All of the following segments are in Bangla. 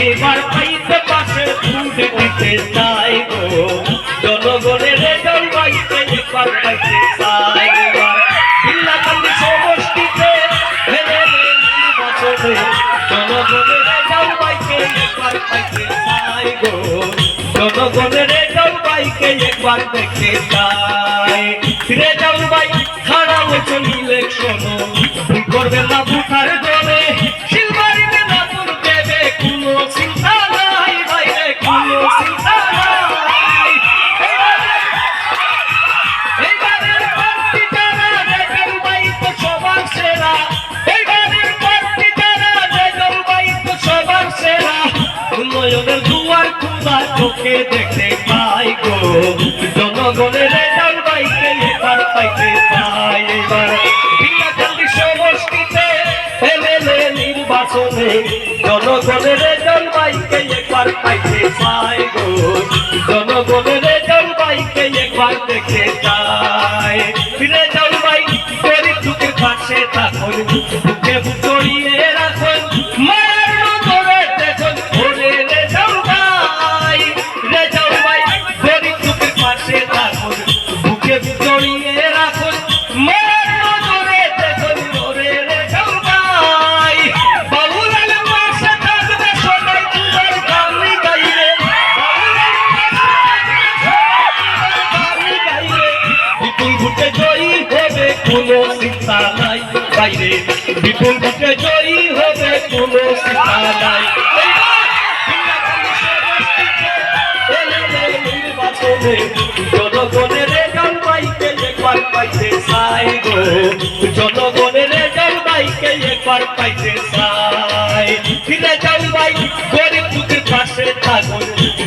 এবার পাইতে পাশে ফুটে দিতে চাই গো জনগণের রেজাল্ট পাইতে এবার পাইতে চাই এবার বিল্লাকান্দি সমষ্টিতে নির্বাচনে জনগণের রেজাল্ট পাইতে একবার পাইতে চাই গো জনগণের রেজাল্ট পাইতে একবার দেখতে চাই রেজাল্ট পাই খাড়া হয়েছে ইলেকশন করবে না ভোটার দলে শিলবাড়িতে না তোর দেবে কোনো চিন্তা নাই বাইরে কোনো চিন্তা নাই এইবারের প্রার্থী যারা রেজাল্ট পাই তো সবার সেরা এইবারের প্রার্থী যারা রেজাল্ট পাই তো সবার সেরা উন্নয়নের দুয়ার খোলা চোখে দেখতে পাই গো জনগণের রেজাল্ট পাইতে এবার পাইতে চাই এবার বিল্লাকান্দি সমষ্টিতে এমএলএ নির্বাচনে জনগণের রেজাল্ট পাইতে একবার পাইতে চাই গো জনগণের রেজাল্ট পাইতে একবার দেখতে চাই রেজাল্ট পাই গরিব দুঃখের পাশে থাকুন বুকে বুক জড়িয়ে রাখুন মায়ের নজরে দেখুন ওরে রেজাল্ট পাই গরিব দুঃখের পাশে থাকুন বুকে বুক জড়িয়ে রাখুন মায়ের নজরে দেখুন ওরে রেজাল্ট পাই বাবুলাল পাশে থাকবে সবাই তোমার গান গাইবে বিপুল ভোটে জয়ী হবে কোনো চিন্তা নাই বাইরে বিপুল ভোটে জয়ী হবে কোনো চিন্তা নাই জনগণের রেজাল্ট পাইতে একবার পাইতে চাই গো জনগণের রেজাল্ট পাইতে একবার পাইতে চাই রেজাল্ট পাই গরিব দুঃখের পাশে থাকুন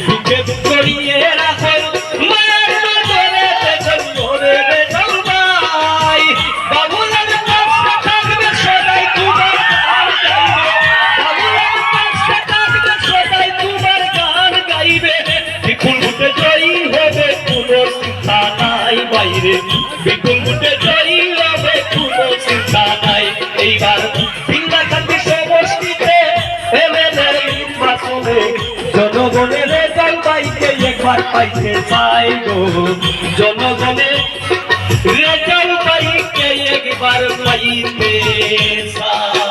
বুকে বুক জড়িয়ে রাখুন মায়ের নজরে দেখুন ওরে রেজাল্ট পাই বাবুলাল পাশে থাকবে সবাই তোমার গান গাইবে বাবুলাল পাশে থাকবে সবাই তোমার গান গাইবে বিপুল ভোটে জয়ী হবে কোনো চিন্তা নাই বাইরে বিপুল ভোটে জয়ী হবে কোনো চিন্তা নাই এইবার বিল্লাকান্দি সমষ্টিতে এমএলএ নির্বাচনে জনগণের রেজাল্ট পাইতে একবার পাইতে চাই গো জনগণের রেজাল্ট পাইতে একবার পাইতে চাই।